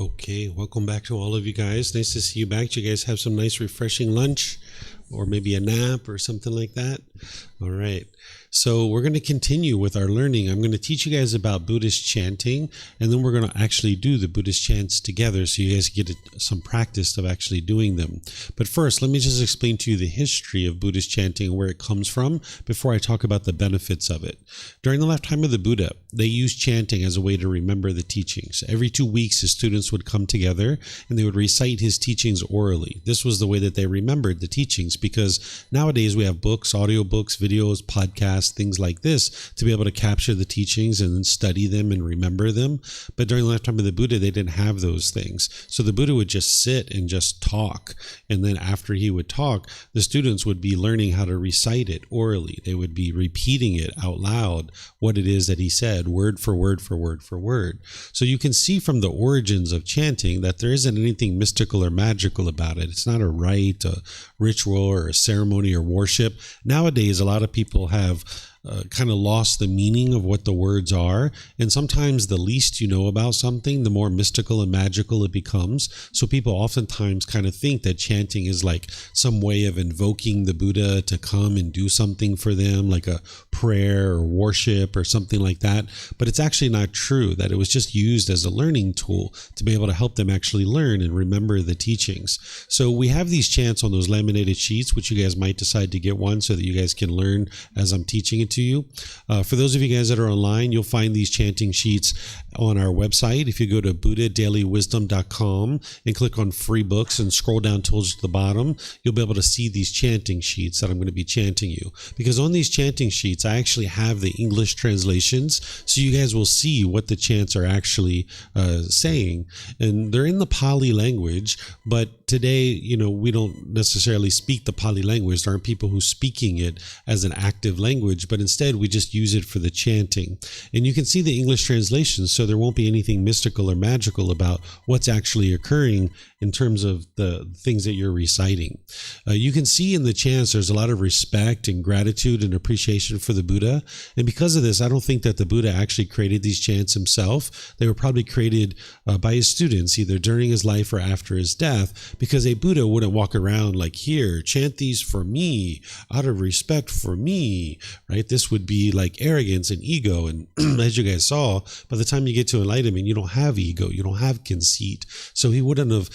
Okay, welcome back to all of you guys. Nice to see you back. Did you guys have some nice refreshing lunch or maybe a nap or something like that? All right. So we're going to continue with our learning. I'm going to teach you guys about Buddhist chanting, and then we're going to actually do the Buddhist chants together so you guys get some practice of actually doing them. But first, let me just explain to you the history of Buddhist chanting and where it comes from before I talk about the benefits of it. During the lifetime of the Buddha, they used chanting as a way to remember the teachings. Every 2 weeks, his students would come together and they would recite his teachings orally. This was the way that they remembered the teachings, because nowadays we have books, audiobooks, videos, podcasts, things like this to be able to capture the teachings and then study them and remember them. But during the lifetime of the Buddha, they didn't have those things. So the Buddha would just sit and just talk. And then after he would talk, the students would be learning how to recite it orally. They would be repeating it out loud, what it is that he said, word for word for word for word. So you can see from the origins of chanting that there isn't anything mystical or magical about it. It's not a rite, a ritual, or a ceremony or worship. Nowadays, a lot of people have kind of lost the meaning of what the words are. And sometimes the least you know about something, the more mystical and magical it becomes. So people oftentimes kind of think that chanting is like some way of invoking the Buddha to come and do something for them, like a prayer or worship or something like that. But it's actually not true, that it was just used as a learning tool to be able to help them actually learn and remember the teachings. So we have these chants on those laminated sheets, which you guys might decide to get one so that you guys can learn as I'm teaching it to you. For those of you guys that are online, you'll find these chanting sheets on our website. If you go to buddhadailywisdom.com and click on free books and scroll down towards the bottom, you'll be able to see these chanting sheets that I'm going to be chanting you. Because on these chanting sheets, I actually have the English translations, so you guys will see what the chants are actually saying. And they're in the Pali language, but today, we don't necessarily speak the Pali language. There aren't people who are speaking it as an active language, but instead we just use it for the chanting. And you can see the English translations, so there won't be anything mystical or magical about what's actually occurring in terms of the things that you're reciting. You can see in the chants there's a lot of respect and gratitude and appreciation for the Buddha. And because of this, I don't think that the Buddha actually created these chants himself. They were probably created by his students, either during his life or after his death, because a Buddha wouldn't walk around like, here, chant these for me, out of respect for me, right? This would be like arrogance and ego. And as you guys saw, by the time you get to enlightenment, you don't have ego, you don't have conceit. So he wouldn't have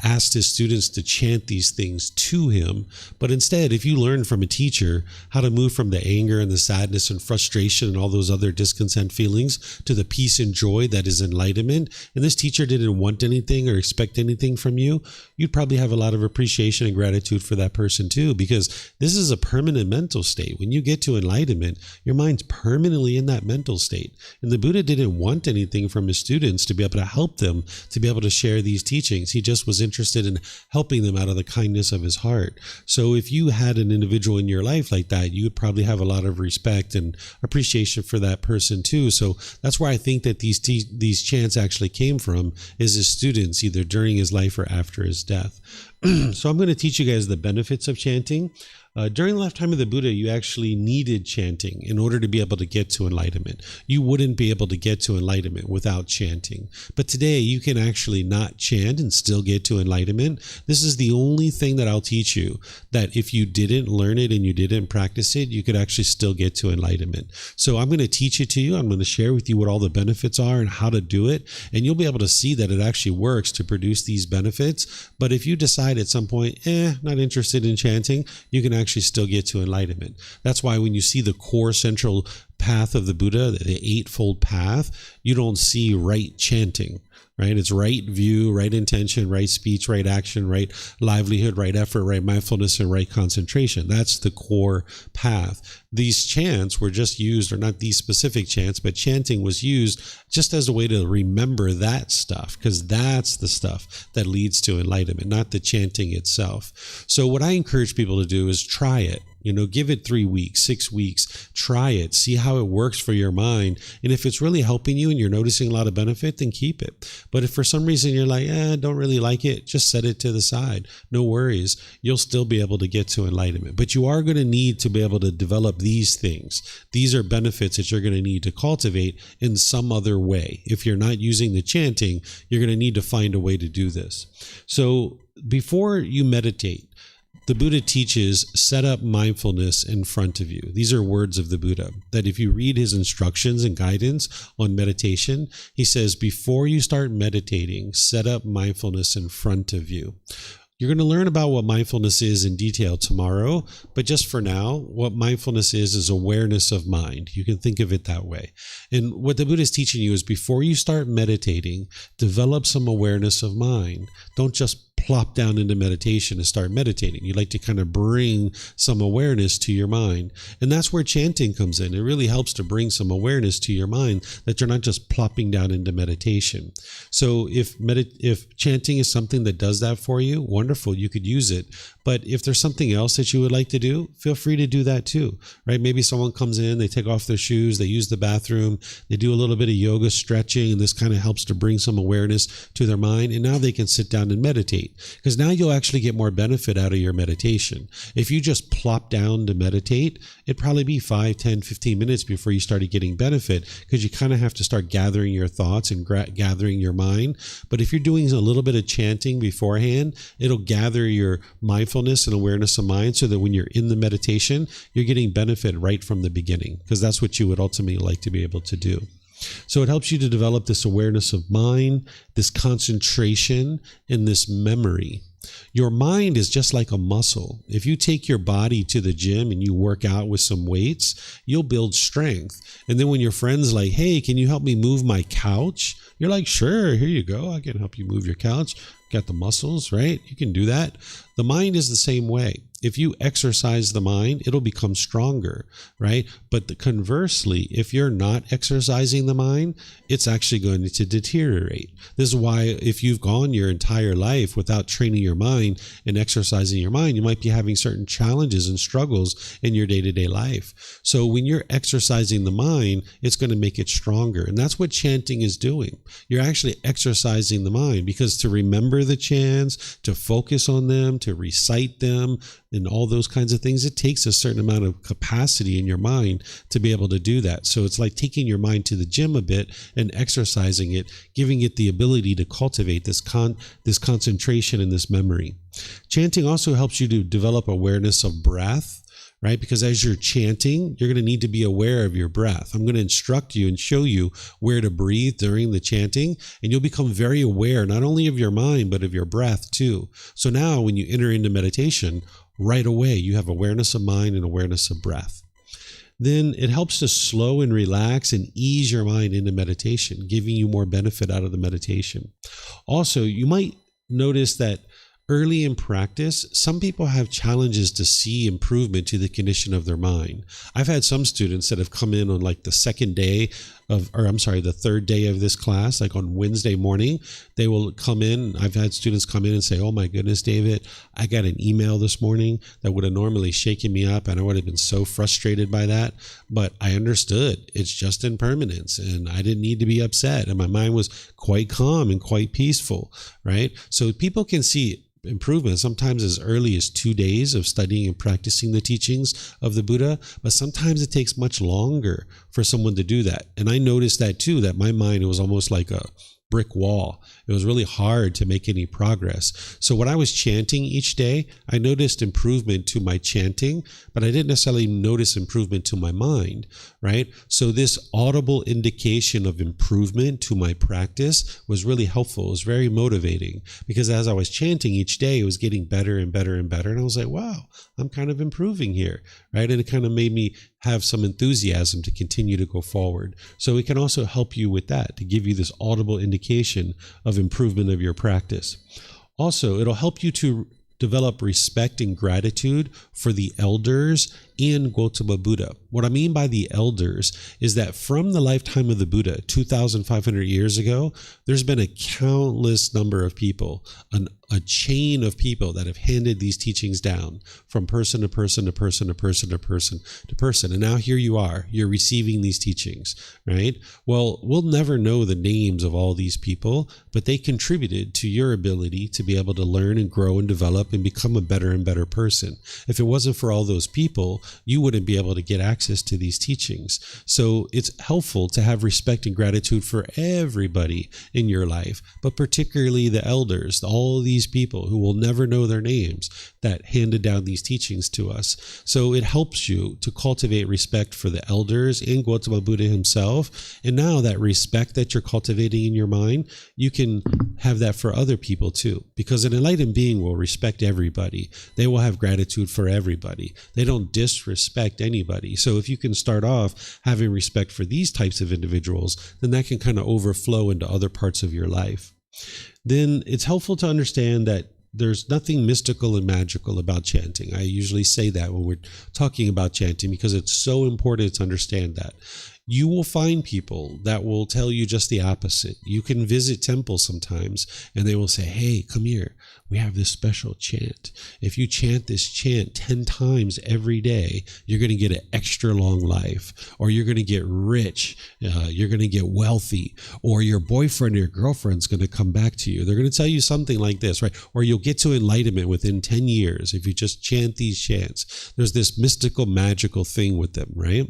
asked his students to chant these things to him. But instead, if you learn from a teacher how to move from the anger and the sadness and frustration and all those other discontent feelings to the peace and joy that is enlightenment, and this teacher didn't want anything or expect anything from you, you'd probably have a lot of appreciation and gratitude for that person too, because this is a permanent mental state. When you get to enlightenment, your mind's permanently in that mental state. And the Buddha didn't want anything from his students to be able to help them to be able to share these teachings. He just was interested in helping them out of the kindness of his heart. So if you had an individual in your life like that, you would probably have a lot of respect and appreciation for that person too. So that's where I think that these chants actually came from, is his students, either during his life or after his death. So I'm going to teach you guys the benefits of chanting. During the lifetime of the Buddha, you actually needed chanting in order to be able to get to enlightenment. You wouldn't be able to get to enlightenment without chanting. But today, you can actually not chant and still get to enlightenment. This is the only thing that I'll teach you, that if you didn't learn it and you didn't practice it, you could actually still get to enlightenment. So I'm going to teach it to you. I'm going to share with you what all the benefits are and how to do it. And you'll be able to see that it actually works to produce these benefits. But if you decide at some point, not interested in chanting, you can actually still get to enlightenment. That's why when you see the core central path of the Buddha, the eightfold path, you don't see right chanting, right? It's right view, right intention, right speech, right action, right livelihood, right effort, right mindfulness, and right concentration. That's the core path. These chants were just used, or not these specific chants, but chanting was used just as a way to remember that stuff, because that's the stuff that leads to enlightenment, not the chanting itself. So what I encourage people to do is try it. Give it 3 weeks, 6 weeks, try it, see how it works for your mind. And if it's really helping you and you're noticing a lot of benefit, then keep it. But if for some reason you're like, don't really like it, just set it to the side. No worries. You'll still be able to get to enlightenment. But you are going to need to be able to develop these things. These are benefits that you're going to need to cultivate in some other way. If you're not using the chanting, you're going to need to find a way to do this. So before you meditate, the Buddha teaches, set up mindfulness in front of you. These are words of the Buddha, that if you read his instructions and guidance on meditation, he says, before you start meditating, set up mindfulness in front of you. You're going to learn about what mindfulness is in detail tomorrow, but just for now, what mindfulness is awareness of mind. You can think of it that way. And what the Buddha is teaching you is before you start meditating, develop some awareness of mind. Don't just plop down into meditation and start meditating. You like to kind of bring some awareness to your mind. And that's where chanting comes in. It really helps to bring some awareness to your mind that you're not just plopping down into meditation. So if chanting is something that does that for you, wonderful, you could use it. But if there's something else that you would like to do, feel free to do that too, right? Maybe someone comes in, they take off their shoes, they use the bathroom, they do a little bit of yoga stretching, and this kind of helps to bring some awareness to their mind. And now they can sit down and meditate, because now you'll actually get more benefit out of your meditation. If you just plop down to meditate, it'd probably be 5, 10, 15 minutes before you started getting benefit, because you kind of have to start gathering your thoughts and gathering your mind. But if you're doing a little bit of chanting beforehand, it'll gather your mindfulness and awareness of mind, so that when you're in the meditation, you're getting benefit right from the beginning, because that's what you would ultimately like to be able to do. So it helps you to develop this awareness of mind, this concentration, and this memory. Your mind is just like a muscle. If you take your body to the gym and you work out with some weights, you'll build strength. And then when your friend's like, hey, can you help me move my couch? You're like, sure, here you go. I can help you move your couch. Got the muscles, right? You can do that. The mind is the same way. If you exercise the mind, it'll become stronger, right? But conversely, if you're not exercising the mind, it's actually going to deteriorate. This is why if you've gone your entire life without training your mind and exercising your mind, you might be having certain challenges and struggles in your day-to-day life. So when you're exercising the mind, it's going to make it stronger. And that's what chanting is doing. You're actually exercising the mind, because to remember the chants, to focus on them, to recite them, and all those kinds of things, it takes a certain amount of capacity in your mind to be able to do that. So it's like taking your mind to the gym a bit and exercising it, giving it the ability to cultivate this concentration and this memory. Chanting also helps you to develop awareness of breath, right? Because as you're chanting, you're going to need to be aware of your breath. I'm going to instruct you and show you where to breathe during the chanting, and you'll become very aware not only of your mind, but of your breath too. So now when you enter into meditation, right away, you have awareness of mind and awareness of breath. Then it helps to slow and relax and ease your mind into meditation, giving you more benefit out of the meditation. Also, you might notice that early in practice, some people have challenges to see improvement to the condition of their mind. I've had some students that have come in on like the third day of this class, like on Wednesday morning. They will come in. I've had students come in and say, oh my goodness, David, I got an email this morning that would have normally shaken me up, and I would have been so frustrated by that. But I understood it's just impermanence, and I didn't need to be upset. And my mind was quite calm and quite peaceful, right? So people can see improvement sometimes as early as 2 days of studying and practicing the teachings of the Buddha, but sometimes it takes much longer for someone to do that. And I noticed that too, that my mind, it was almost like a brick wall. It was really hard to make any progress. So when I was chanting each day, I noticed improvement to my chanting, but I didn't necessarily notice improvement to my mind, right? So this audible indication of improvement to my practice was really helpful. It was very motivating, because as I was chanting each day, it was getting better and better and better. And I was like, wow, I'm kind of improving here, right? And it kind of made me have some enthusiasm to continue to go forward. So it can also help you with that, to give you this audible indication of improvement of your practice. Also, it'll help you to develop respect and gratitude for the elders and Gautama Buddha. What I mean by the elders is that from the lifetime of the Buddha, 2,500 years ago, there's been a countless number of people, a chain of people that have handed these teachings down from person to person to person to person to person to person. And now here you are, you're receiving these teachings, right? Well, we'll never know the names of all these people, but they contributed to your ability to be able to learn and grow and develop and become a better and better person. If it wasn't for all those people, you wouldn't be able to get access to these teachings. So it's helpful to have respect and gratitude for everybody in your life, but particularly the elders, all these people who will never know their names that handed down these teachings to us. So it helps you to cultivate respect for the elders and Gautama Buddha himself. And now that respect that you're cultivating in your mind, you can have that for other people too, because an enlightened being will respect everybody. They will have gratitude for everybody. They don't disrespect anybody. So if you can start off having respect for these types of individuals, then that can kind of overflow into other parts of your life. Then it's helpful to understand that there's nothing mystical and magical about chanting. I usually say that when we're talking about chanting because it's so important to understand that. You will find people that will tell you just the opposite. You can visit temples sometimes and they will say, hey, come here. We have this special chant. If you chant this chant 10 times every day, you're going to get an extra long life, or you're going to get rich, you're going to get wealthy, or your boyfriend or your girlfriend's going to come back to you. They're going to tell you something like this, right? Or you'll get to enlightenment within 10 years if you just chant these chants. There's this mystical, magical thing with them, right?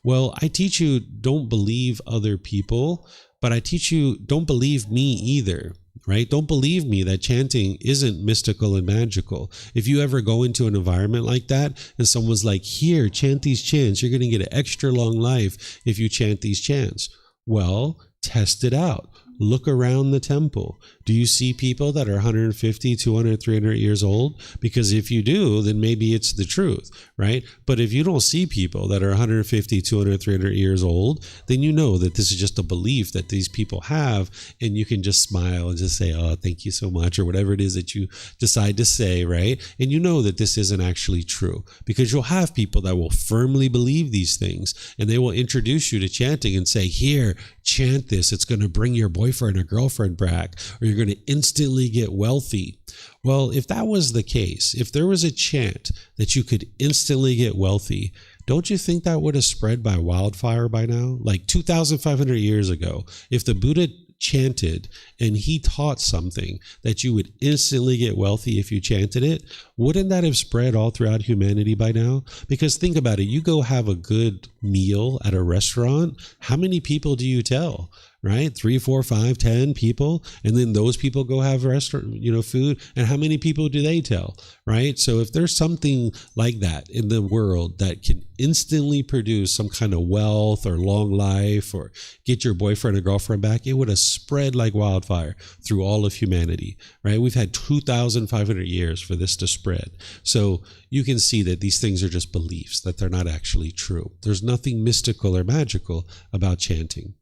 Well, I teach you, don't believe other people, but I teach you, don't believe me either. Right? Don't believe me that chanting isn't mystical and magical. If you ever go into an environment like that and someone's like, here, chant these chants, you're going to get an extra long life if you chant these chants. Well, test it out. Look around the temple. Do you see people that are 150, 200, 300 years old? Because if you do, then maybe it's the truth, right? But if you don't see people that are 150, 200, 300 years old, then you know that this is just a belief that these people have, and you can just smile and just say, oh, thank you so much, or whatever it is that you decide to say, right? And you know that this isn't actually true, because you'll have people that will firmly believe these things, and they will introduce you to chanting and say, here, chant this. It's going to bring your boyfriend or girlfriend back, or you're going to instantly get wealthy. Well, if that was the case, if there was a chant that you could instantly get wealthy, don't you think that would have spread by wildfire by now? Like 2,500 years ago, if the Buddha chanted and he taught something that you would instantly get wealthy if you chanted it, wouldn't that have spread all throughout humanity by now? Because think about it, you go have a good meal at a restaurant, how many people do you tell? Right? 3, 4, 5, 10 people. And then those people go have restaurant, food. And how many people do they tell? Right? So if there's something like that in the world that can instantly produce some kind of wealth or long life or get your boyfriend or girlfriend back, it would have spread like wildfire through all of humanity, right? We've had 2,500 years for this to spread. So you can see that these things are just beliefs, that they're not actually true. There's nothing mystical or magical about chanting.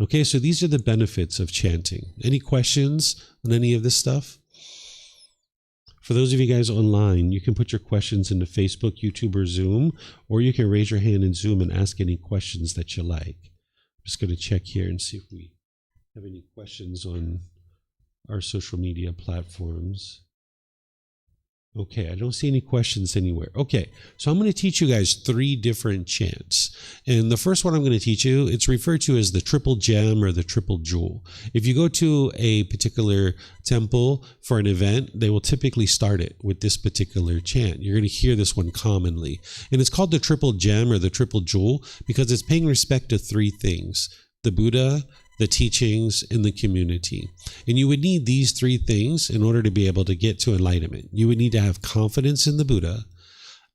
Okay, so these are the benefits of chanting. Any questions on any of this stuff? For those of you guys online, you can put your questions into Facebook, YouTube, or Zoom, or you can raise your hand in Zoom and ask any questions that you like. I'm just going to check here and see if we have any questions on our social media platforms. Okay, I don't see any questions anywhere. Okay, so I'm going to teach you guys 3 different chants. And the first one I'm going to teach you, it's referred to as the triple gem or the triple jewel. If you go to a particular temple for an event, they will typically start it with this particular chant. You're going to hear this one commonly. And it's called the triple gem or the triple jewel because it's paying respect to 3 things: the Buddha, the teachings, and the community. And you would need these 3 things in order to be able to get to enlightenment. You would need to have confidence in the Buddha,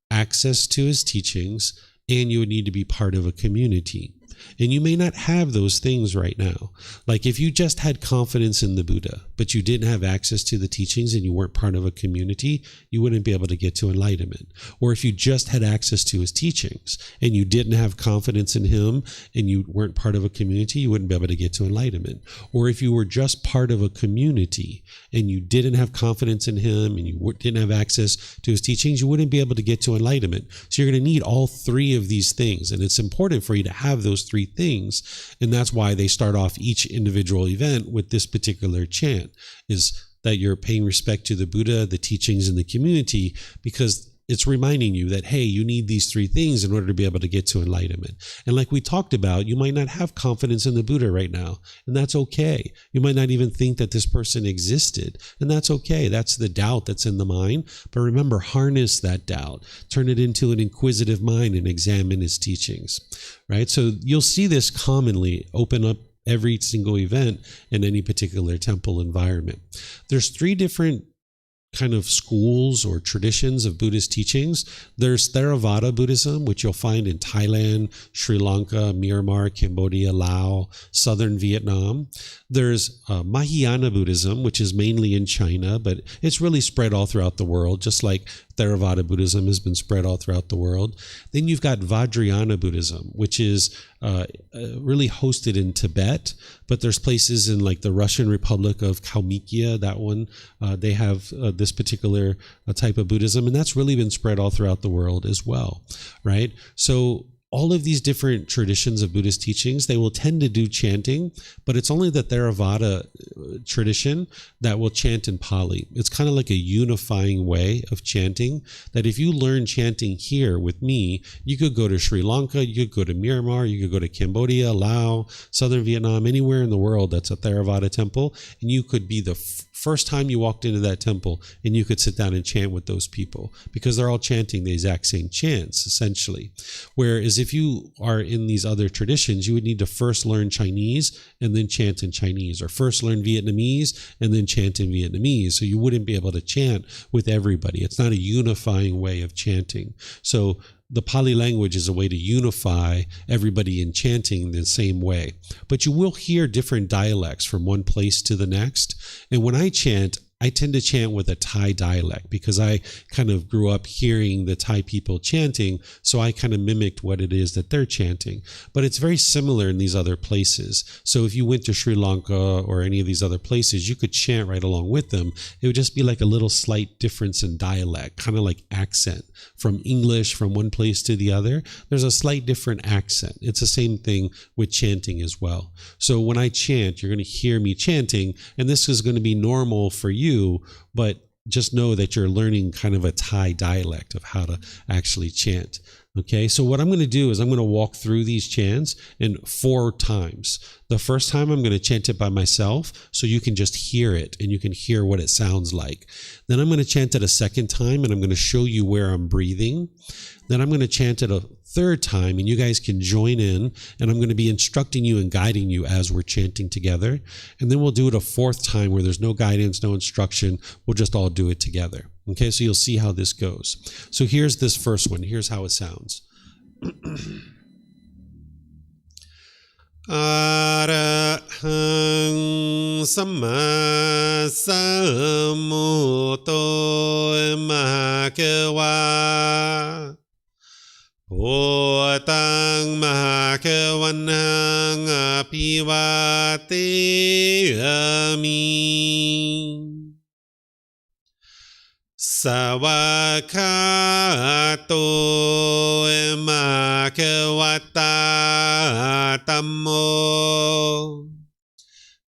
access to his teachings, and you would need to be part of a community. And you may not have those things right now. Like if you just had confidence in the Buddha, but you didn't have access to the teachings and you weren't part of a community, you wouldn't be able to get to enlightenment. Or if you just had access to his teachings and you didn't have confidence in him and you weren't part of a community, you wouldn't be able to get to enlightenment. Or if you were just part of a community and you didn't have confidence in him and you didn't have access to his teachings, you wouldn't be able to get to enlightenment. So you're going to need all three of these things. And it's important for you to have those three things. And that's why they start off each individual event with this particular chant, is that you're paying respect to the Buddha, the teachings, and the community, because it's reminding you that, hey, you need these three things in order to be able to get to enlightenment. And like we talked about, you might not have confidence in the Buddha right now, and that's okay. You might not even think that this person existed, and that's okay. That's the doubt that's in the mind. But remember, harness that doubt, turn it into an inquisitive mind and examine his teachings, right? So you'll see this commonly open up every single event in any particular temple environment. There's three different kind of schools or traditions of Buddhist teachings. There's Theravada Buddhism, which you'll find in Thailand, Sri Lanka, Myanmar, Cambodia, Laos, southern Vietnam. There's Mahayana Buddhism, which is mainly in China, but it's really spread all throughout the world, just like Theravada Buddhism has been spread all throughout the world. Then you've got Vajrayana Buddhism, which is really hosted in Tibet, but there's places in like the Russian Republic of Kalmykia, that one, they have this particular type of Buddhism, and that's really been spread all throughout the world as well, right? So all of these different traditions of Buddhist teachings, they will tend to do chanting, but it's only the Theravada tradition that will chant in Pali. It's kind of like a unifying way of chanting, that if you learn chanting here with me, you could go to Sri Lanka, you could go to Myanmar, you could go to Cambodia, Laos, southern Vietnam, anywhere in the world that's a Theravada temple, and you could be the first time you walked into that temple and you could sit down and chant with those people, because they're all chanting the exact same chants, essentially. Whereas if you are in these other traditions, you would need to first learn Chinese and then chant in Chinese, or first learn Vietnamese and then chant in Vietnamese. So you wouldn't be able to chant with everybody. It's not a unifying way of chanting. So the Pali language is a way to unify everybody in chanting the same way. But you will hear different dialects from one place to the next. And when I chant, I tend to chant with a Thai dialect because I kind of grew up hearing the Thai people chanting, so I kind of mimicked what it is that they're chanting. But it's very similar in these other places. So if you went to Sri Lanka or any of these other places, you could chant right along with them. It would just be like a little slight difference in dialect, kind of like accent. From English from one place to the other, there's a slight different accent. It's the same thing with chanting as well. So when I chant, you're going to hear me chanting, and this is going to be normal for you, but just know that you're learning kind of a Thai dialect of how to actually chant. Okay, so what I'm going to do is I'm going to walk through these chants in 4 times. The first time I'm going to chant it by myself so you can just hear it and you can hear what it sounds like. Then I'm going to chant it a second time and I'm going to show you where I'm breathing. Then I'm going to chant it a third time and you guys can join in, and I'm going to be instructing you and guiding you as we're chanting together. And then we'll do it a 4th time where there's no guidance, no instruction. We'll just all do it together. Okay, so you'll see how this goes. So here's this first one. Here's how it sounds. Arahang Samma Sambuddho Bhagava Bhutang Bhagavanang Apivateyami Savakato Bhagavata Tammo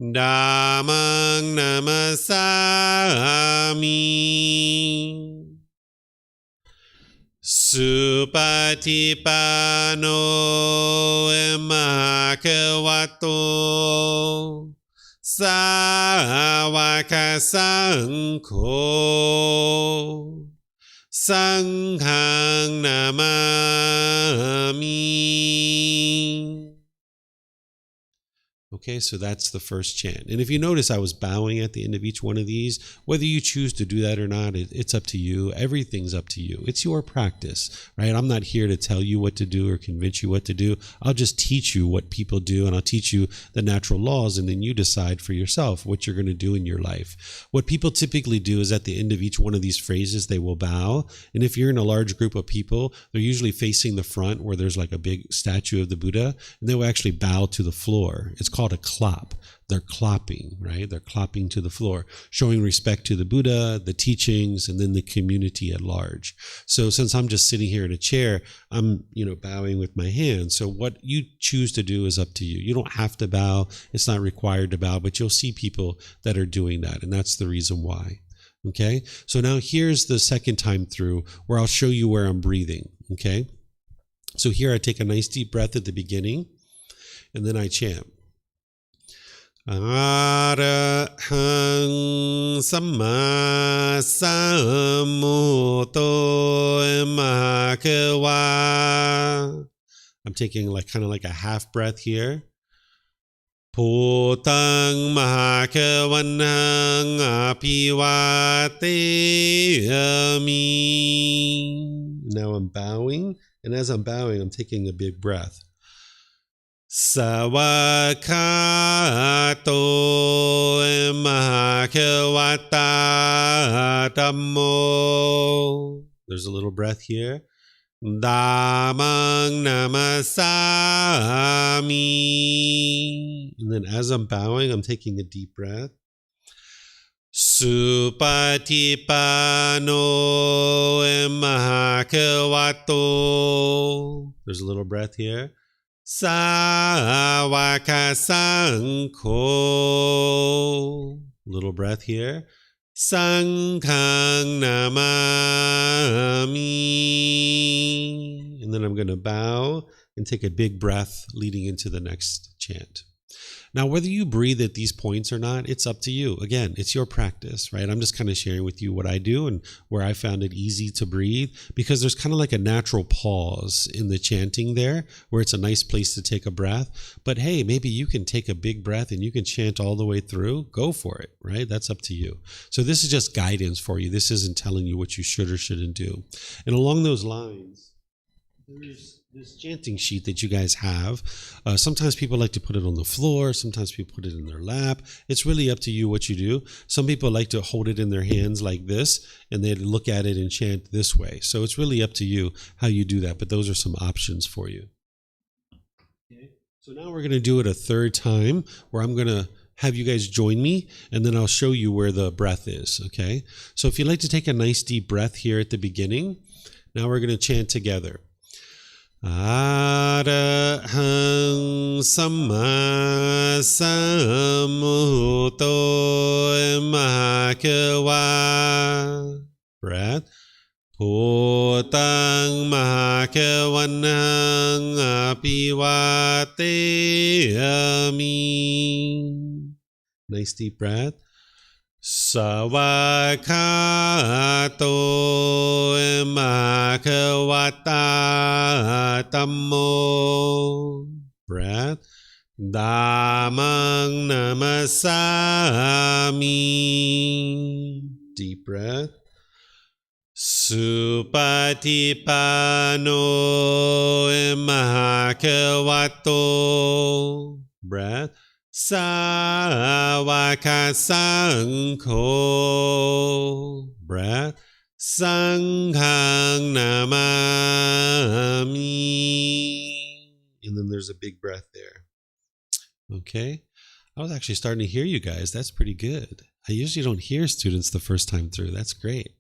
Dhammang Namasami Supatipano Bhagavato Sāvaka Saṅkho Saṅghang Namami. Okay, so that's the first chant. And if you notice, I was bowing at the end of each one of these. Whether you choose to do that or not, it's up to you. Everything's up to you. It's your practice, right? I'm not here to tell you what to do or convince you what to do. I'll just teach you what people do, and I'll teach you the natural laws, and then you decide for yourself what you're going to do in your life. What people typically do is at the end of each one of these phrases, they will bow. And if you're in a large group of people, they're usually facing the front where there's like a big statue of the Buddha, and they will actually bow to the floor. It's called a clop. They're clopping, right? They're clopping to the floor, showing respect to the Buddha, the teachings, and then the community at large. So since I'm just sitting here in a chair, I'm, bowing with my hands. So what you choose to do is up to you. You don't have to bow. It's not required to bow, but you'll see people that are doing that, and that's the reason why. Okay? So now here's the second time through where I'll show you where I'm breathing. Okay? So here I take a nice deep breath at the beginning, and then I chant. Arahang Samma Sambuddho Bhagava. I'm taking kind of like a half breath here. Bhutang Bhagavanang Apivateyami. Now I'm bowing, and as I'm bowing, I'm taking a big breath. Sawakato Bhagavata Dhammo. There's a little breath here. Dhammang Namasami. And then as I'm bowing, I'm taking a deep breath. Supatipano Bhagavato. There's a little breath here. Sāvaka Saṅkho. Little breath here. Saṅghang Namami. And then I'm going to bow and take a big breath leading into the next chant. Now, whether you breathe at these points or not, it's up to you. Again, it's your practice, right? I'm just kind of sharing with you what I do and where I found it easy to breathe, because there's kind of like a natural pause in the chanting there where it's a nice place to take a breath. But hey, maybe you can take a big breath and you can chant all the way through. Go for it, right? That's up to you. So this is just guidance for you. This isn't telling you what you should or shouldn't do. And along those lines, there's this chanting sheet that you guys have. Sometimes people like to put it on the floor. Sometimes people put it in their lap. It's really up to you what you do. Some people like to hold it in their hands like this, and they look at it and chant this way. So it's really up to you how you do that, but those are some options for you. Okay. So now we're going to do it a third time where I'm going to have you guys join me, and then I'll show you where the breath is, okay? So if you'd like to take a nice deep breath here at the beginning, now we're going to chant together. Arahang Samma Sambuddho Bhagava. Breath. Bhutang Bhagavanang Apivateyami. Nice deep breath. Sāvakato Bhagavata Dhammo. Breath. Dhammang Namasami. Deep breath. Supatipano Bhagavato. Breath. Sāvaka Saṅkho. Breath. Saṅghang Namami. And then there's a big breath there. Okay. I was actually starting to hear you guys. That's pretty good. I usually don't hear students the first time through. That's great.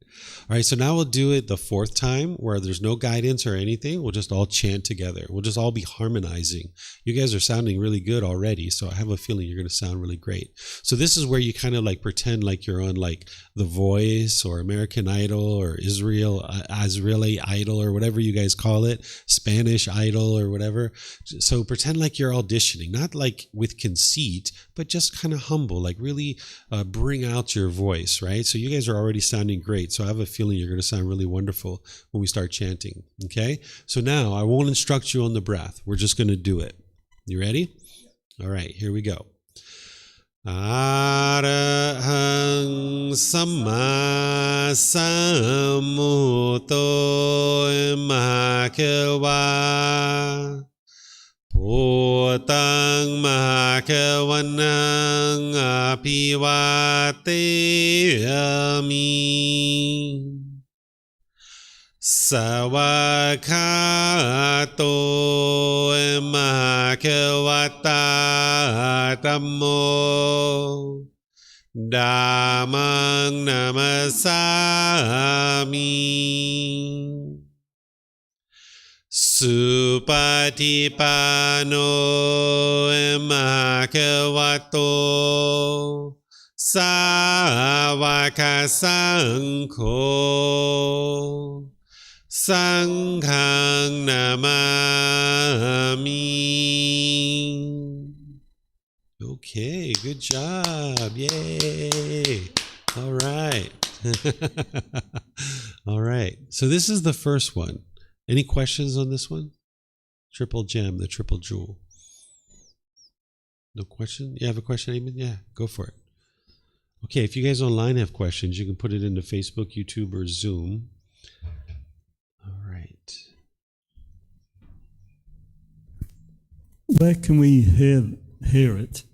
All right, so now we'll do it the fourth time where there's no guidance or anything. We'll just all chant together. We'll just all be harmonizing. You guys are sounding really good already, so I have a feeling you're going to sound really great. So this is where you kind of like pretend like you're on like The Voice or American Idol or Israeli Idol or whatever you guys call it, Spanish Idol or whatever. So pretend like you're auditioning, not like with conceit, but just kind of humble, like really bring out your voice, right? So you guys are already sounding great. So I have a feeling you're going to sound really wonderful when we start chanting. Okay? So now I won't instruct you on the breath. We're just going to do it. You ready? All right, here we go. Arahang Samma Sambuddho Mahakawa Bhutang Mahakavanang Apivateyami Savakato Mahakavata Dhammo Dhammang Namasami Supatipano Mahakavato Savaka Sangho Sanghang Namami. Okay, good job. Yay. All right. All right. So this is the first one. Any questions on this one? Triple gem, the triple jewel. No question? You have a question, Eamon? Yeah, go for it. Okay, if you guys online have questions, you can put it into Facebook, YouTube, or Zoom. All right. Where can we hear it?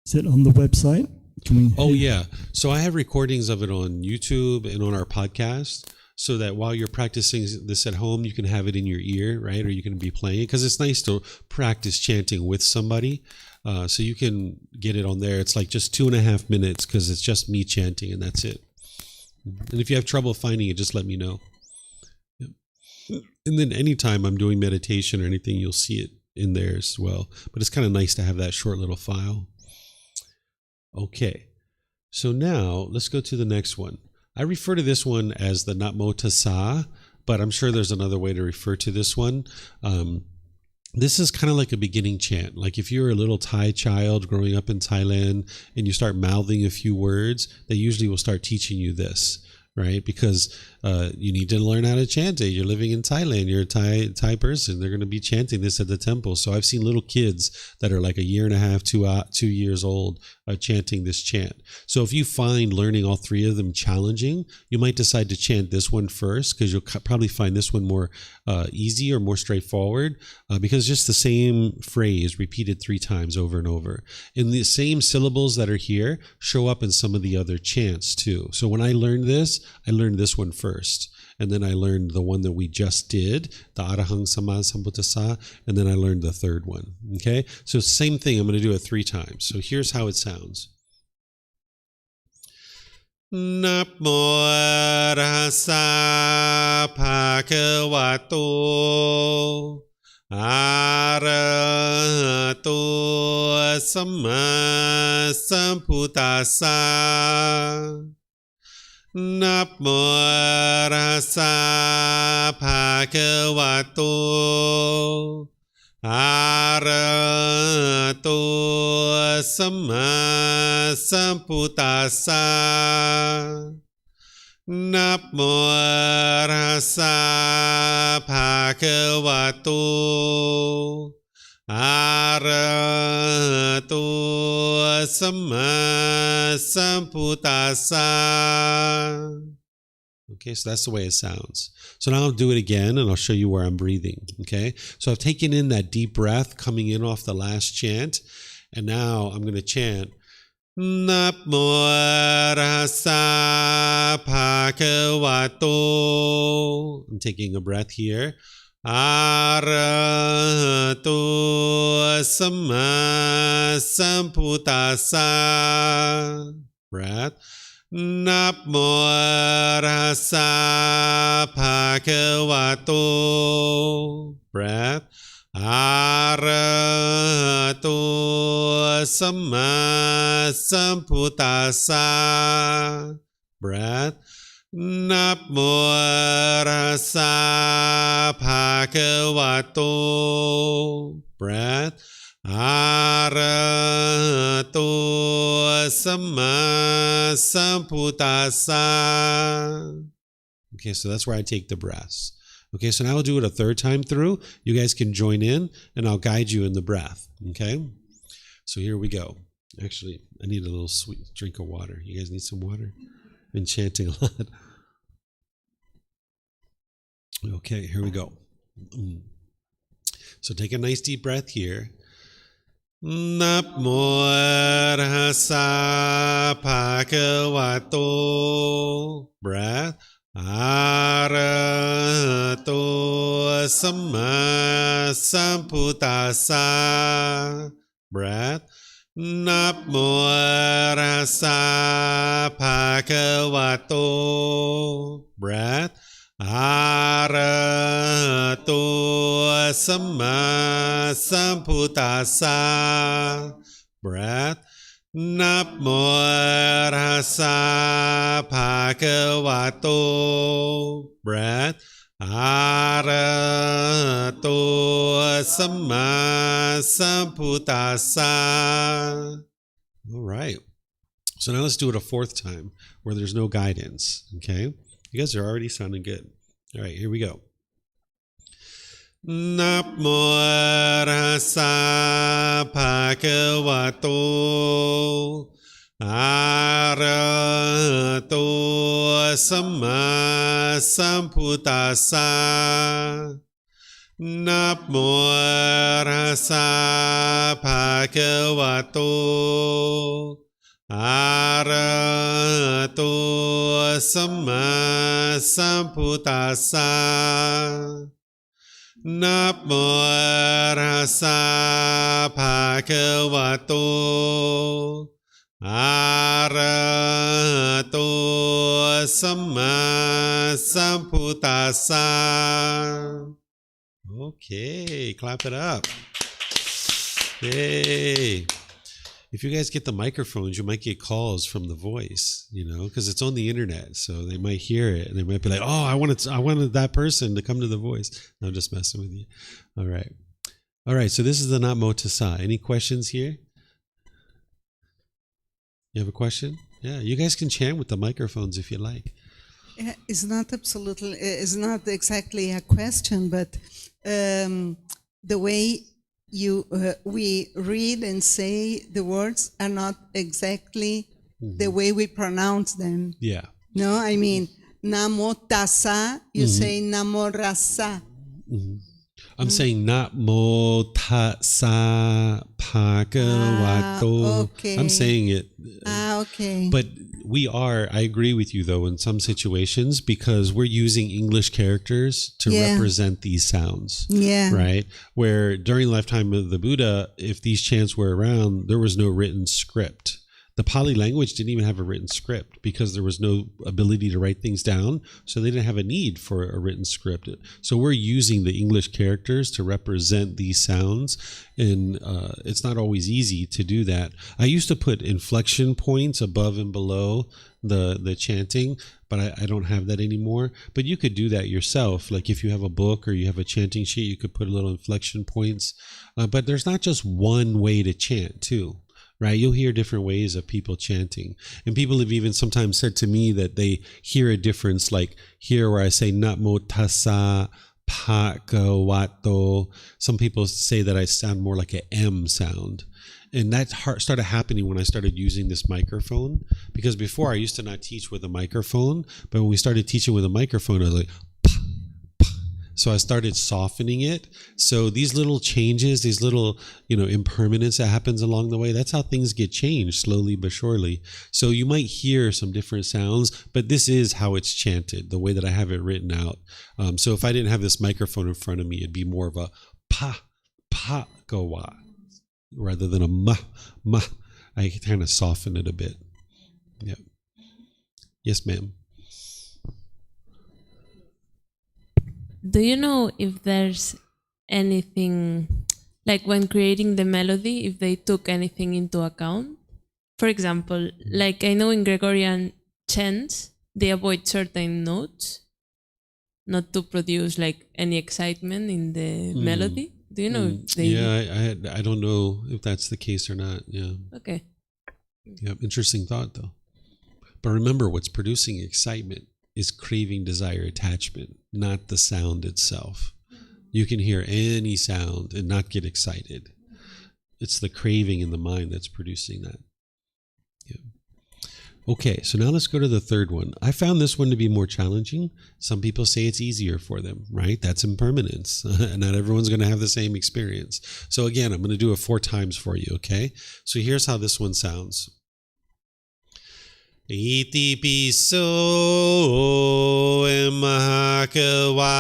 Is it on the website? Can we? Oh, yeah. So I have recordings of it on YouTube and on our podcast, so that while you're practicing this at home, you can have it in your ear, right? Or you can be playing it, because it's nice to practice chanting with somebody. So you can get it on there. It's like just 2.5 minutes, because it's just me chanting and that's it. And if you have trouble finding it, just let me know. Yep. And then anytime I'm doing meditation or anything, you'll see it in there as well. But it's kind of nice to have that short little file. Okay. So now let's go to the next one. I refer to this one as the Namo Tassa, but I'm sure there's another way to refer to this one. This is kind of like a beginning chant. Like if you're a little Thai child growing up in Thailand and you start mouthing a few words, they usually will start teaching you this, right? Because you need to learn how to chant it. You're living in Thailand. You're a Thai person. They're going to be chanting this at the temple. So I've seen little kids that are like 1.5 years, 2 years old chanting this chant. So if you find learning all three of them challenging, you might decide to chant this one first, because you'll probably find this one more easy or more straightforward, because just the same phrase repeated 3 times over and over. And the same syllables that are here show up in some of the other chants too. So when I learned this one first. And then I learned the one that we just did, the Arahang Samma Sambuddhassa, and then I learned the third one. Okay? So same thing, I'm going to do it 3 times. So here's how it sounds. Namo Arahasa Bhagavato Arahato Samma Sambuddhassa Namo Arahasa Bhagavato Arahato Samma Sambuddhassa Namo Arahasa Bhagavato Arahato Samma Sambuddhassa. Okay, so that's the way it sounds. So now I'll do it again and I'll show you where I'm breathing. Okay, so I've taken in that deep breath coming in off the last chant, and now I'm going to chant Namo Arahasa Bhagavato. I'm taking a breath here. Arahato Samma Sambuddhassa. Breath. Namo Arahasa Bhagavato. Breath. Arahato Samma Sambuddhassa. Breath. Namo Arahasa Bhagavato. Breath. Arahato Samma Sambuddhassa. Okay, so that's where I take the breaths. Okay, so now I'll do it a 3rd time through. You guys can join in and I'll guide you in the breath. Okay? So here we go. Actually, I need a little sweet drink of water. You guys need some water? Been chanting a lot. Okay, here we go. So take a nice deep breath here. Namo Arhasa Bhagavato. Breath. Arahato Samma Sambuddhassa. Breath. Namo Arhasa Bhagavato. Breath. Arahato Samma Sambuddhassa. Breath. Namo Arhasa Bhagavato. Breath. Arahato Samma Sambuddhassa. All right. So now let's do it a fourth time where there's no guidance. Okay. You guys are already sounding good. All right, here we go. Namo Arhasa Bhagavato. Arahato Samma Sambuddhassa. Namo Arhasa Bhagavato. Arahato Samma Sambuddhassa. Namo Arhasa Bhagavato. Arahato Samma Sambuddhassa. Okay, clap it up. Yay. If you guys get the microphones, you might get calls from the voice, because it's on the internet. So they might hear it and they might be like, oh, I wanted that person to come to the voice. No, I'm just messing with you. All right. All right. So this is the Namo Tassa. Any questions here? You have a question? Yeah. You guys can chant with the microphones if you like. It's not exactly a question, but the way we read and say the words are not exactly the way we pronounce them. Yeah. No, I mean, Namo Tassa, you say Namo Rasa. I'm saying Namo Tassa Bhagavato. Okay. I'm saying it. Okay. But I agree with you though in some situations because we're using English characters to represent these sounds. Yeah. Right? Where during the lifetime of the Buddha, if these chants were around, there was no written script. The Pali language didn't even have a written script because there was no ability to write things down. So they didn't have a need for a written script. So we're using the English characters to represent these sounds. And it's not always easy to do that. I used to put inflection points above and below the chanting, but I don't have that anymore. But you could do that yourself. Like if you have a book or you have a chanting sheet, you could put little inflection points. But there's not just one way to chant too. Right? You'll hear different ways of people chanting. And people have even sometimes said to me that they hear a difference, like here where I say Namo Tassa Bhagavato. Some people say that I sound more like an M sound. And that started happening when I started using this microphone. Because before I used to not teach with a microphone, but when we started teaching with a microphone, I was like, so I started softening it. So these little changes, these little, impermanence that happens along the way, that's how things get changed slowly but surely. So you might hear some different sounds, but this is how it's chanted, the way that I have it written out. So if I didn't have this microphone in front of me, it'd be more of a pa, go wa, rather than a ma. I kind of soften it a bit. Yeah. Yes, ma'am. Do you know if there's anything, like when creating the melody, if they took anything into account? For example, like I know in Gregorian chants, they avoid certain notes, not to produce like any excitement in the melody. Do you know if they... Yeah, I don't know if that's the case or not. Yeah. Okay. Yeah, interesting thought though. But remember, what's producing excitement is craving, desire, attachment, not the sound itself. You can hear any sound and not get excited. it's the craving in the mind that's producing that. Yeah. Okay, so now let's go to the third one. I found this one to be more challenging. Some people say it's easier for them, right? That's impermanence. Not everyone's going to have the same experience. So again, I'm going to do it 4 times for you, okay? So here's how this one sounds. Iti piso mahakawa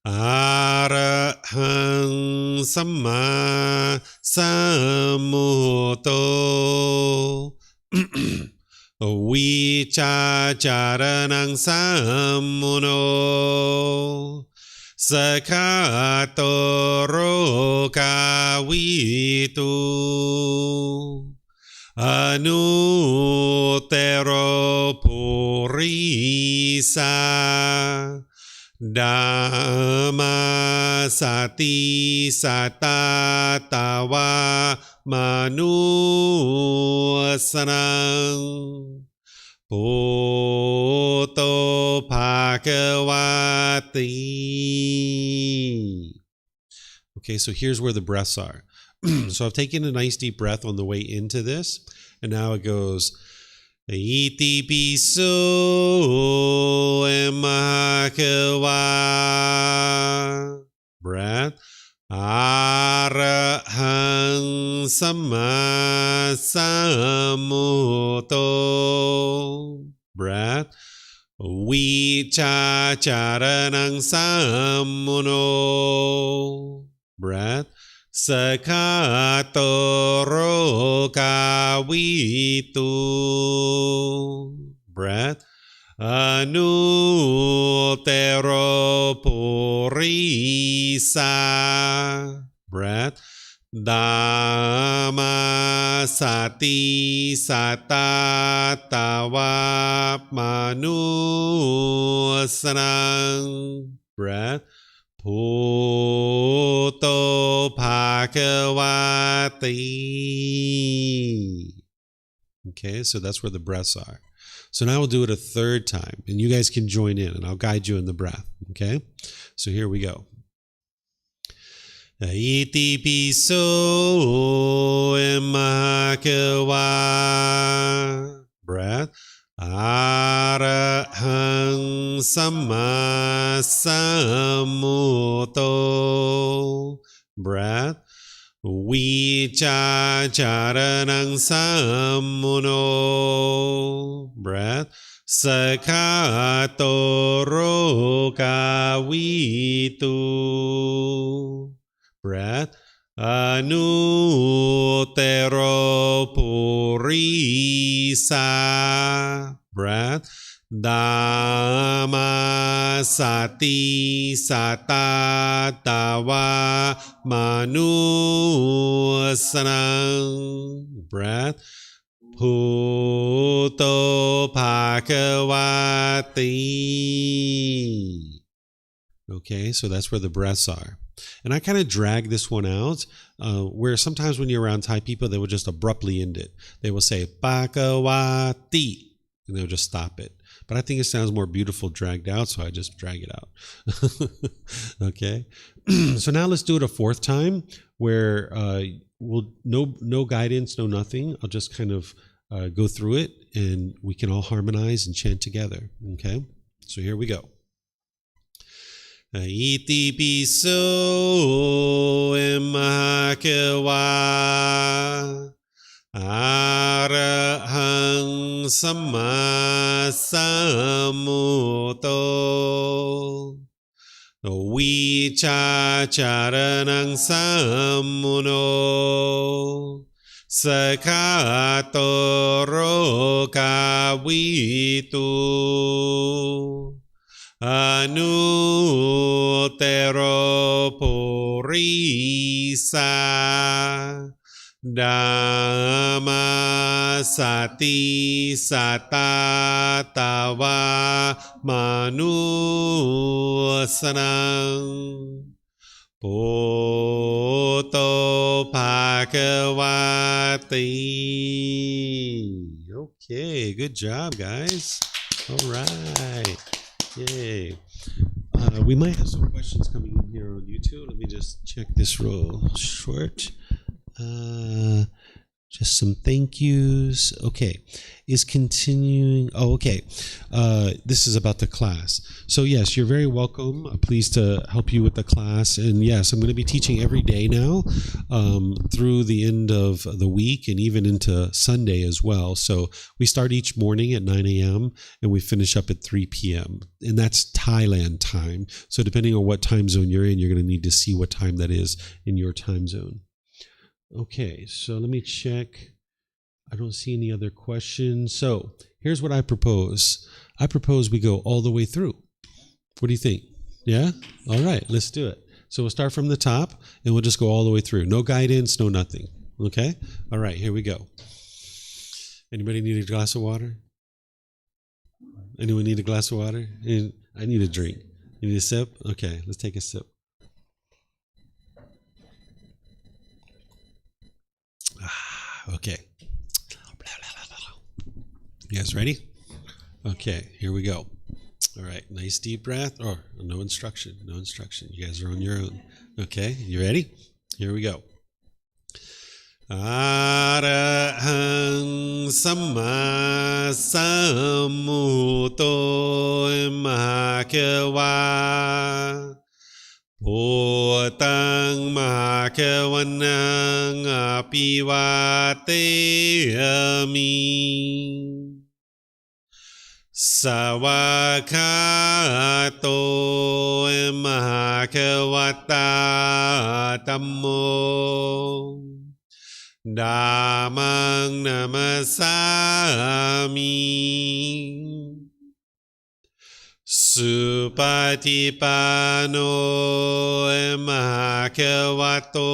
arahang samma sammuto vicacaranang sammuno sakatoro kawitu anutero purisa Dhamma sati satatawa manusanang Poto Bhagavati. Okay, so here's where the breaths are. So I've taken a nice deep breath on the way into this, and now it goes Iti piso emakawa. Breath. Arahang samma sammuto. Breath. Vicacaranang sammuno. Breath. Sakatoro kawitu. Breath. Anutero purisa. Breath. Dhamma sati satatawa manusanang. Breath. Poto Bhagavati. Okay, so that's where the breaths are. So now we'll do it a 3rd time, and you guys can join in, and I'll guide you in the breath. Okay, so here we go. Iti piso emakawa. Breath. Arahang samma sammuto. Breath. Vicacaranang sammuno. Breath. Sakatoro kawitu. Breath. Anutero purisa. Breath. Dhamma sati satatawa manusanang. Breath. Poto Bhagavati. Okay, so that's where the breaths are. And I kind of drag this one out, where sometimes when you're around Thai people, they will just abruptly end it. They will say, Bhagavati, and they'll just stop it. But I think it sounds more beautiful dragged out, so I just drag it out. Okay? So now let's do it a 4th time, where we'll no guidance, no nothing. I'll just kind of go through it, and we can all harmonize and chant together. Okay? So here we go. Iti piso emakawa. Arahang samma sammuto. Vicacaranang sammuno. Sakatoro kawitu. Anutero purisa. Dhamma sati satatawa manusanang. Poto Bhagavati. Okay, good job, guys. All right. Yay. We might have some questions coming in here on YouTube. Let me just check this real short. Just some thank yous. Okay. Is continuing. Oh, okay. This is about the class. So yes, you're very welcome. Pleased to help you with the class. And yes, I'm going to be teaching every day now through the end of the week and even into Sunday as well. So we start each morning at 9 a.m. and we finish up at 3 p.m. And that's Thailand time. So depending on what time zone you're in, you're going to need to see what time that is in your time zone. Okay, so let me check. I don't see any other questions. So here's what I propose. I propose we go all the way through. What do you think? Yeah? All right, let's do it. So we'll start from the top and we'll just go all the way through. No guidance, no nothing. Okay? All right, here we go. Anybody need a glass of water? Anyone need a glass of water? I need a drink. You need a sip? Okay, let's take a sip. Okay. You guys ready? Okay, here we go. All right, nice deep breath. Oh, no instruction, no instruction. You guys are on your own. Okay, you ready? Here we go. Arahang Samma Sambuddho Mahakeva Bhutang Mahakavanang Apivateyami Savakato Mahakavata Tammo Dhammang Namasami Supatipano Mahakavato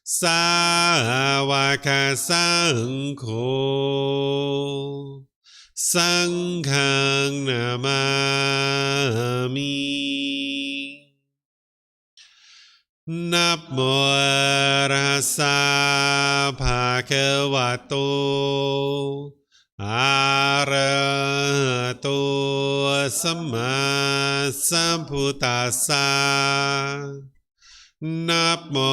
Sāvaka Saṅkho Saṅghang Namami Namo Rasa Bhagavato Arahato Samma Sambuddhassa Namo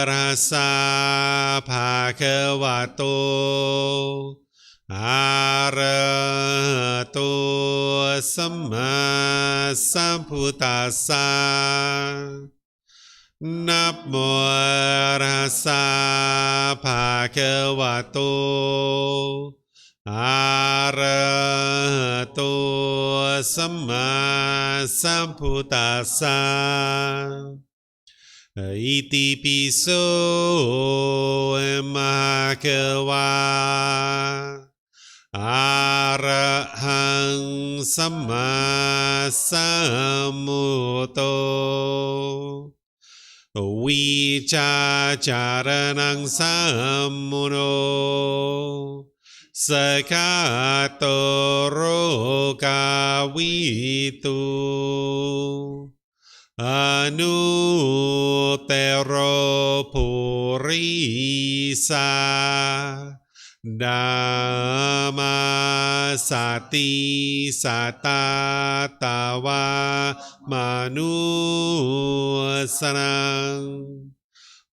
Rasa Bhagavato Arahato Samma Sambuddhassa Namo Rasa Bhagavato Arahato Samma Sambuddhassa Iti piso Mahakava Arahang Samma Sambuddho Vicacaranang Sammuno Sakato Rokavitu Anutero Purisa Dhamma Sati Satatawa Manusanang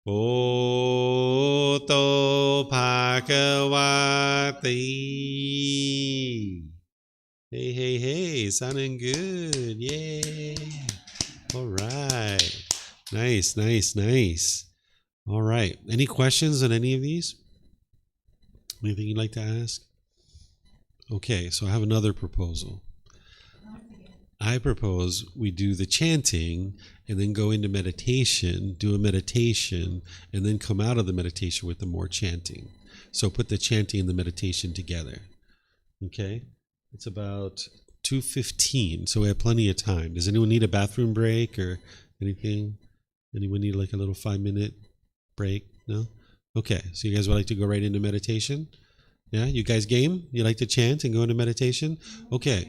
Bhutto Bhagavati. Hey, sounding good. Yay. All right. Nice. All right. Any questions on any of these? Anything you'd like to ask? Okay, so I have another proposal. I propose we do the chanting and then go into meditation, do a meditation, and then come out of the meditation with the more chanting. So put the chanting and the meditation together. Okay? It's about 2:15, so we have plenty of time. Does anyone need a bathroom break or anything? Anyone need like a little 5-minute break? No? Okay, so you guys would like to go right into meditation? Yeah, you guys game? You like to chant and go into meditation? Okay.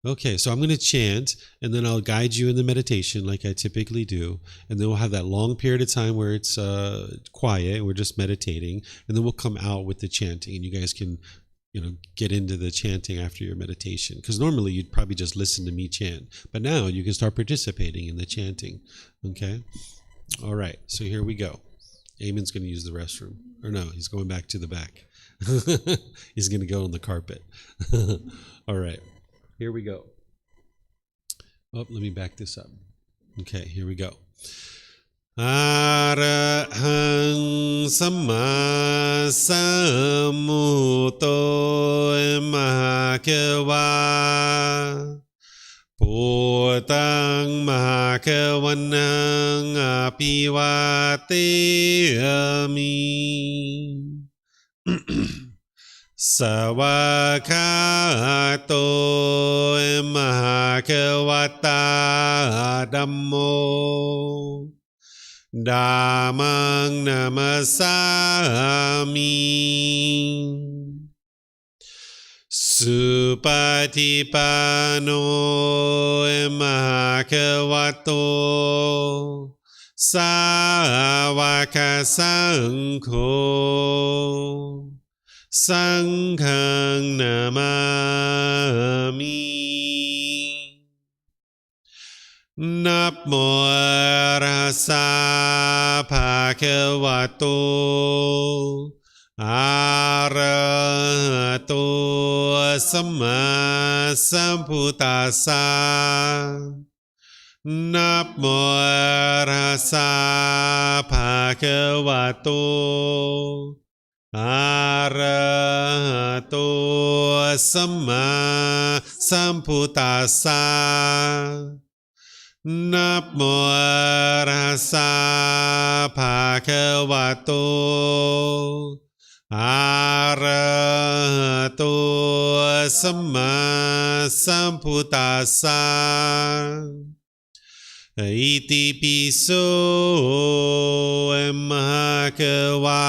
Okay, so I'm going to chant, and then I'll guide you in the meditation like I typically do, and then we'll have that long period of time where it's quiet, and we're just meditating, and then we'll come out with the chanting, and you guys can get into the chanting after your meditation. Because normally you'd probably just listen to me chant, but now you can start participating in the chanting. Okay. All right. So here we go. Eamon's going to use the restroom. Or no, he's going back to the back. He's going to go on the carpet. All right. Here we go. Oh, let me back this up. Okay, here we go. Arahang Samma Sambuddho Mahakeva Bhutang Mahakavanang Apivateyami Savakato Mahakavata Dhammo Dhammang Namasami Supatipano Mahakavato Savaka Sangho Sanghang Namami Namo Rasa Bhagavato Arahato Samma Sambuddhassa Namo Rasa Bhagavato Arahato Samma Sambuddhassa Namo Rasa Bhagavato Arahato Samma Sambuddhassa Iti piso Mahakava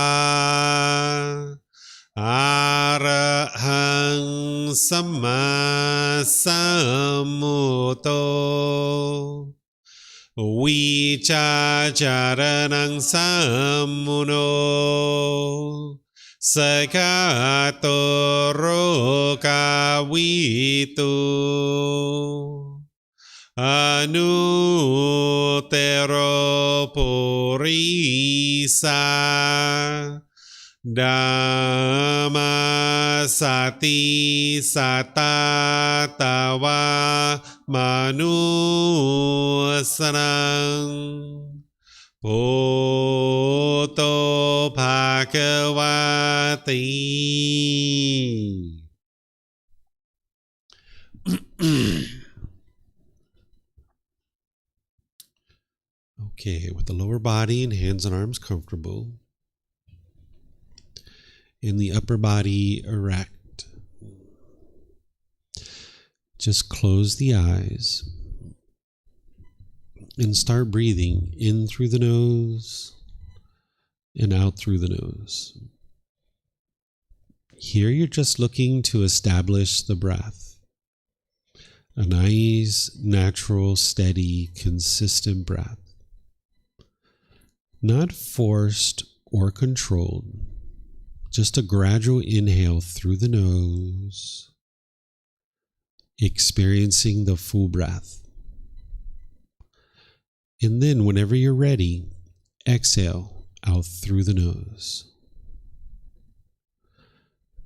Arahang Samma Sambuddho Vicacaranang Sammuno Sakato Rokavitu Anutero Purisa Dhamma Sati Satatawa Manusarang Bhoto Bhagavati. Okay, with the lower body and hands and arms comfortable, and the upper body erect, just close the eyes and start breathing in through the nose and out through the nose. Here you're just looking to establish the breath, a nice, natural, steady, consistent breath. Not forced or controlled, just a gradual inhale through the nose, experiencing the full breath. And then whenever you're ready, exhale out through the nose.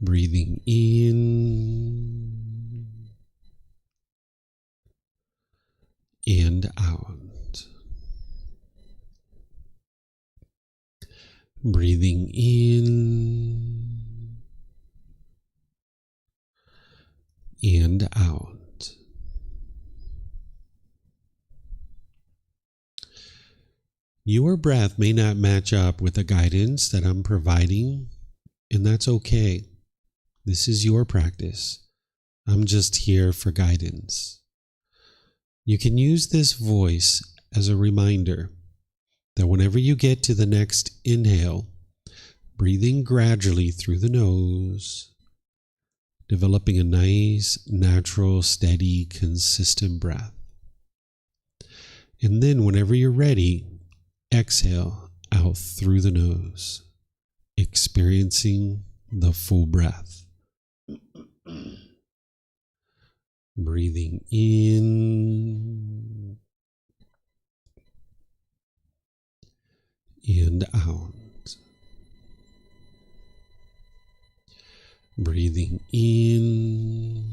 Breathing in and out. Breathing in and out. Your breath may not match up with the guidance that I'm providing, and that's okay. This is your practice. I'm just here for guidance. You can use this voice as a reminder that whenever you get to the next inhale, breathing gradually through the nose, developing a nice, natural, steady, consistent breath. And then whenever you're ready, exhale out through the nose, experiencing the full breath. Breathing in and out. Breathing in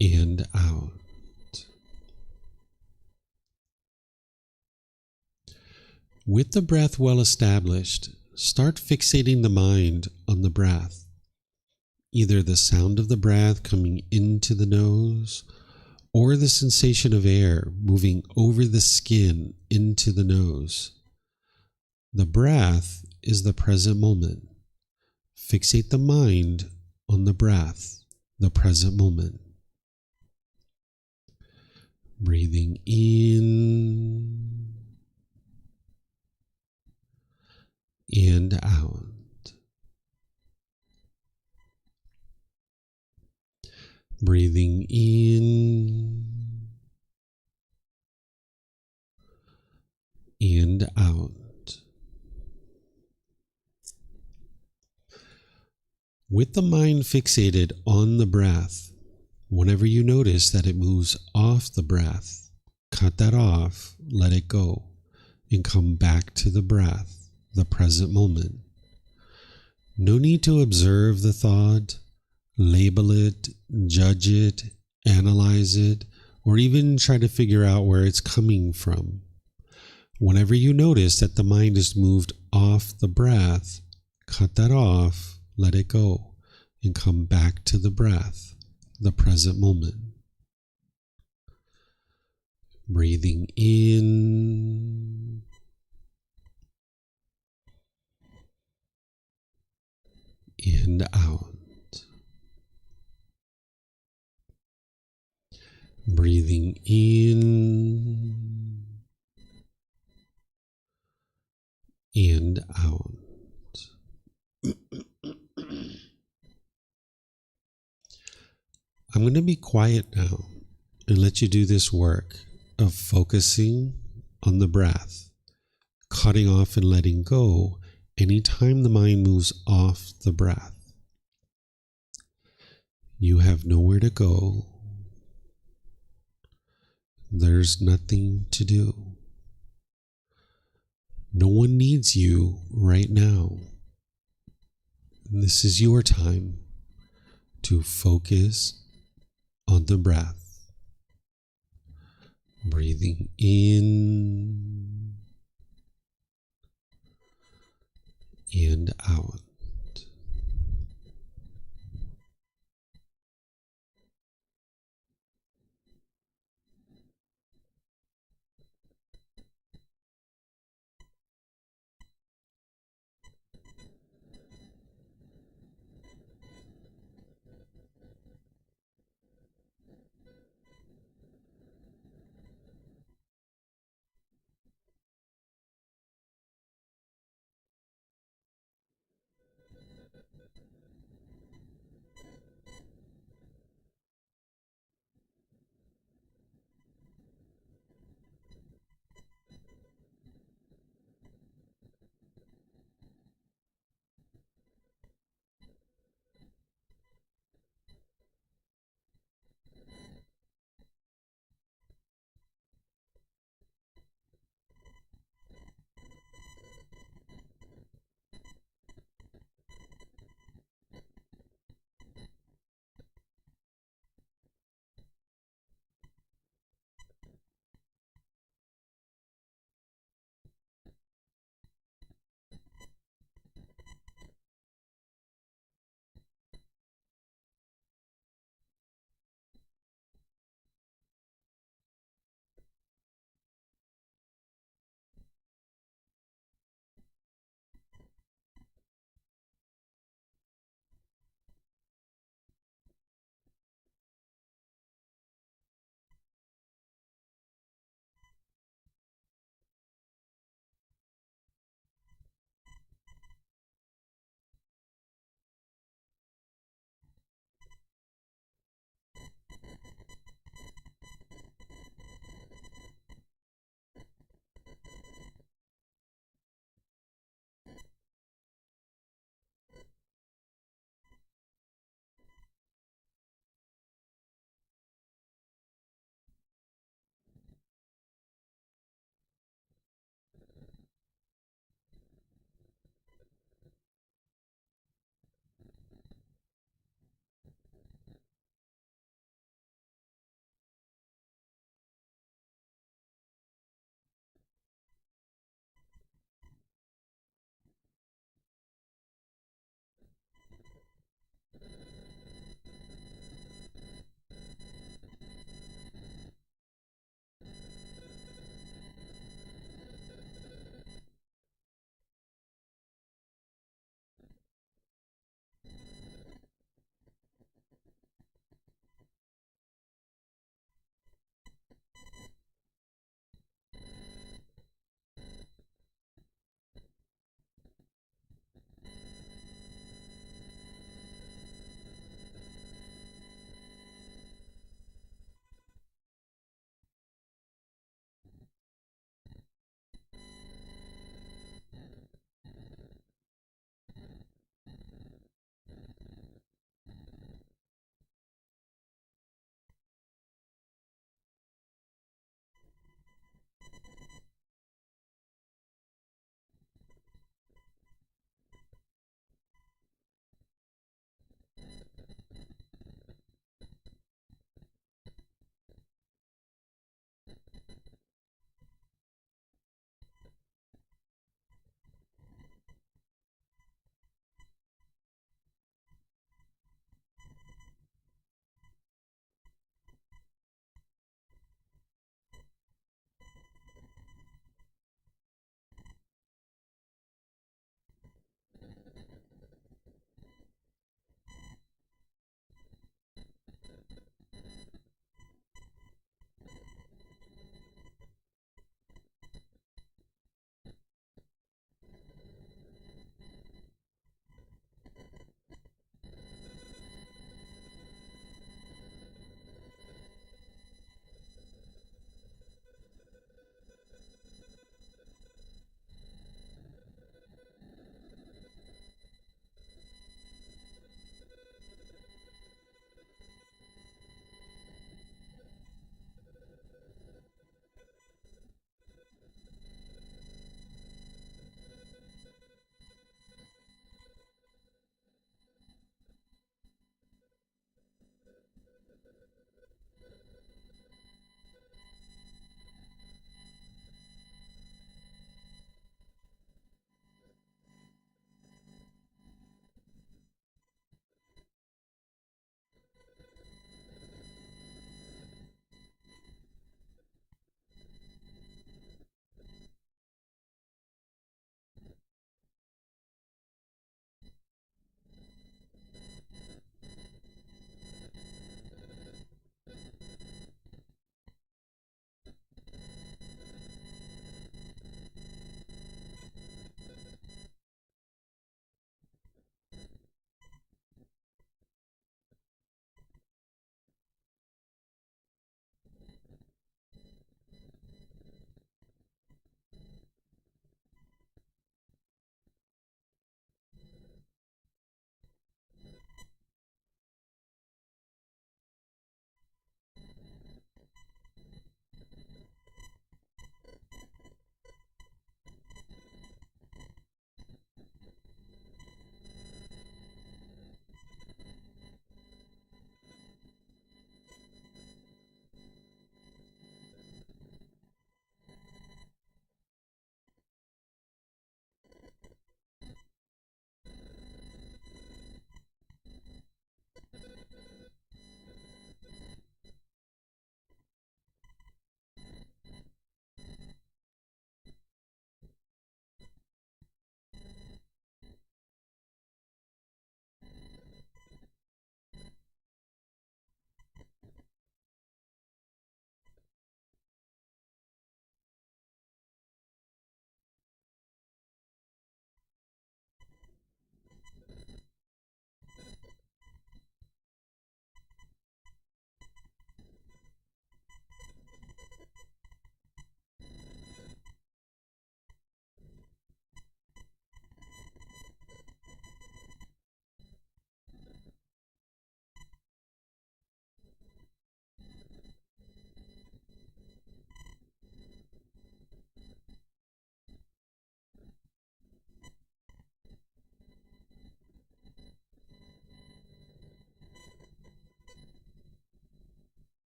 and out. With the breath well established, start fixating the mind on the breath, either the sound of the breath coming into the nose or the sensation of air moving over the skin into the nose. The breath is the present moment. Fixate the mind on the breath, the present moment. Breathing in and out. Breathing in and out. With the mind fixated on the breath, whenever you notice that it moves off the breath, cut that off, let it go, and come back to the breath, the present moment. No need to observe the thought, label it, judge it, analyze it, or even try to figure out where it's coming from. Whenever you notice that the mind is moved off the breath, cut that off, let it go, and come back to the breath, the present moment. Breathing in and out. Breathing in and out. I'm going to be quiet now and let you do this work of focusing on the breath, cutting off and letting go anytime the mind moves off the breath. You have nowhere to go. There's nothing to do. No one needs you right now. This is your time to focus on the breath. Breathing in and out.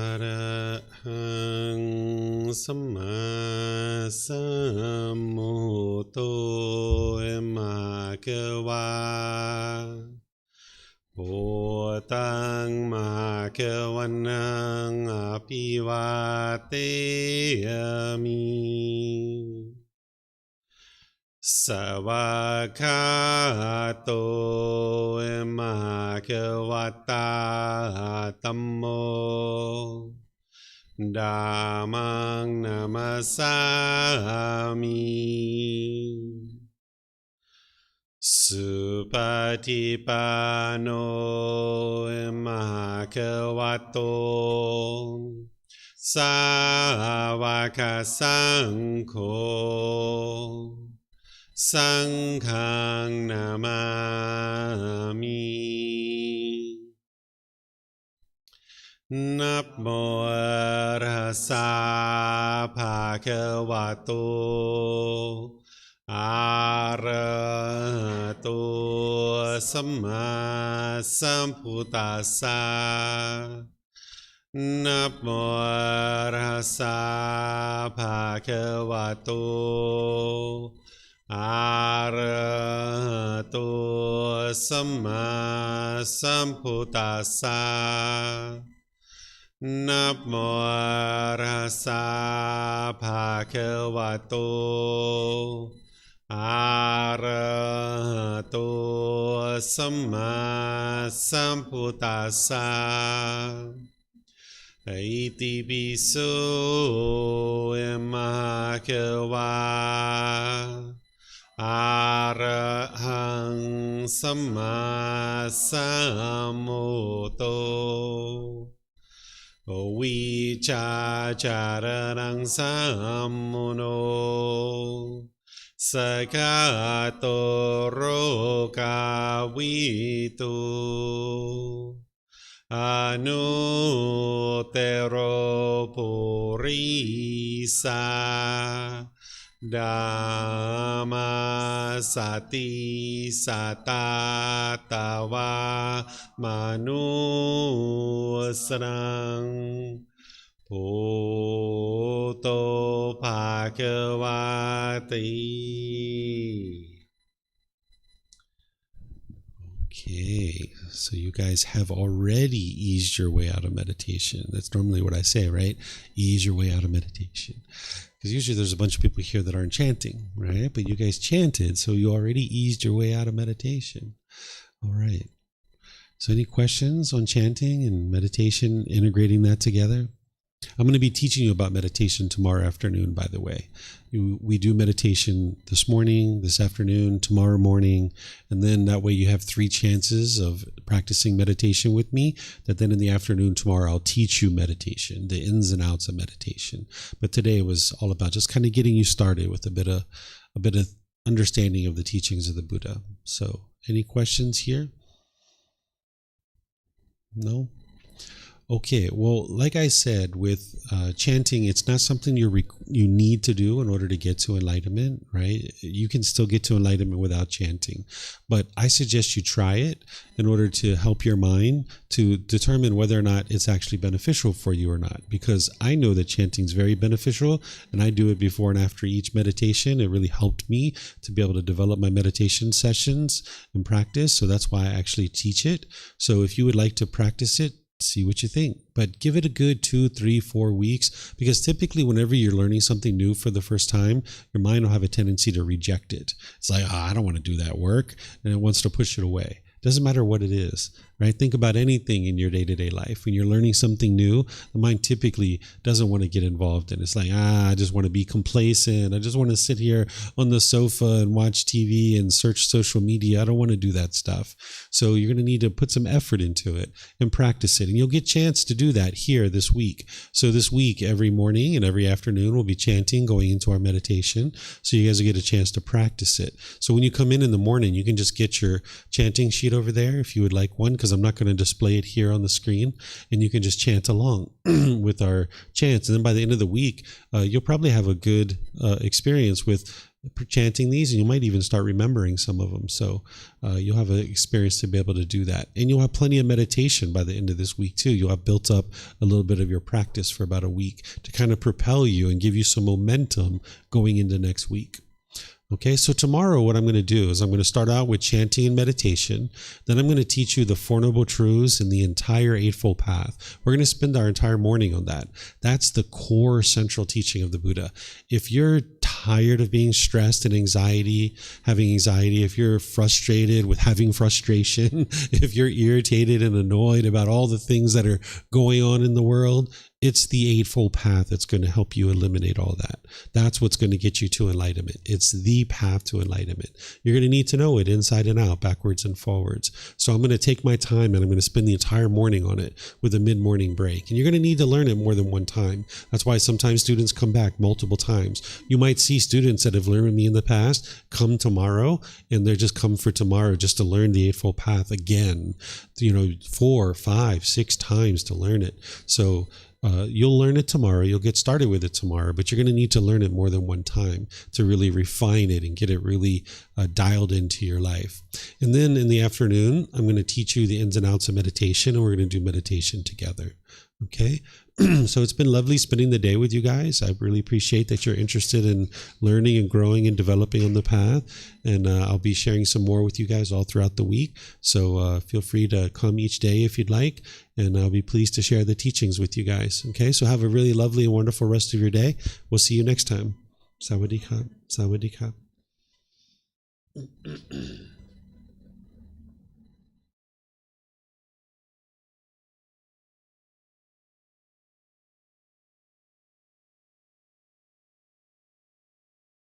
Arahang Samma Sambuddho Emakewa Bhutang Makewanang Apivateyami Savakato emakavata tammo Dhammang namasami Supatipano emakavato Savaka Sangho Sanghang namami Namo Arhasa Bhagavato Arahato Samma Sambuddhassa Namo Arhasa Bhagavato Arahato Samma Sambuddhassa Namo Arhasa Bhagavato Arahato Samma Sambuddhassa Iti piso emakava Arahang Samma Sambuddho Vichacharanang sammuno Sakato rokavitu Anutero purisa Dhamma sati satatawa manusrang Bhutto Bhagavati. Okay, so you guys have already eased your way out of meditation. That's normally what I say, right? Ease your way out of meditation. Because usually there's a bunch of people here that aren't chanting, right? But you guys chanted, so you already eased your way out of meditation. All right. So any questions on chanting and meditation, integrating that together? I'm going to be teaching you about meditation tomorrow afternoon, by the way. We do meditation this morning, this afternoon, tomorrow morning, and then that way you have 3 chances of practicing meditation with me, that then in the afternoon tomorrow I'll teach you meditation, the ins and outs of meditation. But today was all about just kind of getting you started with a bit of understanding of the teachings of the Buddha. So any questions here? No? Okay, well, like I said, with chanting, it's not something you need to do in order to get to enlightenment, right? You can still get to enlightenment without chanting. But I suggest you try it in order to help your mind to determine whether or not it's actually beneficial for you or not. Because I know that chanting is very beneficial, and I do it before and after each meditation. It really helped me to be able to develop my meditation sessions and practice. So that's why I actually teach it. So if you would like to practice it, see what you think, but give it a good 2, 3, 4 weeks, because typically whenever you're learning something new for the first time, your mind will have a tendency to reject it. It's like, I don't want to do that work, and it wants to push it away. Doesn't matter what it is, right? Think about anything in your day-to-day life. When you're learning something new, the mind typically doesn't want to get involved in it. It's like, I just want to be complacent. I just want to sit here on the sofa and watch TV and search social media. I don't want to do that stuff. So you're going to need to put some effort into it and practice it. And you'll get a chance to do that here this week. So this week, every morning and every afternoon, we'll be chanting, going into our meditation. So you guys will get a chance to practice it. So when you come in the morning, you can just get your chanting sheet over there if you would like one, because I'm not going to display it here on the screen, and you can just chant along with our chants. And then by the end of the week, you'll probably have a good experience with chanting these, and you might even start remembering some of them. So you'll have an experience to be able to do that. And you'll have plenty of meditation by the end of this week too. You'll have built up a little bit of your practice for about a week to kind of propel you and give you some momentum going into next week. Okay, so tomorrow what I'm going to do is I'm going to start out with chanting and meditation. Then I'm going to teach you the Four Noble Truths and the entire Eightfold Path. We're going to spend our entire morning on that. That's the core central teaching of the Buddha. If you're tired of being stressed and having anxiety, if you're frustrated with having frustration, if you're irritated and annoyed about all the things that are going on in the world, it's the Eightfold Path that's going to help you eliminate all that. That's what's going to get you to enlightenment. It's the path to enlightenment. You're going to need to know it inside and out, backwards and forwards. So I'm going to take my time and I'm going to spend the entire morning on it with a mid-morning break. And you're going to need to learn it more than one time. That's why sometimes students come back multiple times. You might see students that have learned with me in the past come tomorrow, and they're just come for tomorrow just to learn the Eightfold Path again, 4, 5, 6 times to learn it. So you'll learn it tomorrow. You'll get started with it tomorrow, but you're going to need to learn it more than one time to really refine it and get it really dialed into your life. And then in the afternoon, I'm going to teach you the ins and outs of meditation, and we're going to do meditation together. Okay. So it's been lovely spending the day with you guys. I really appreciate that you're interested in learning and growing and developing on the path. And I'll be sharing some more with you guys all throughout the week. So feel free to come each day if you'd like. And I'll be pleased to share the teachings with you guys. Okay. So have a really lovely and wonderful rest of your day. We'll see you next time. Sawadee Kap. Sawadee Kap.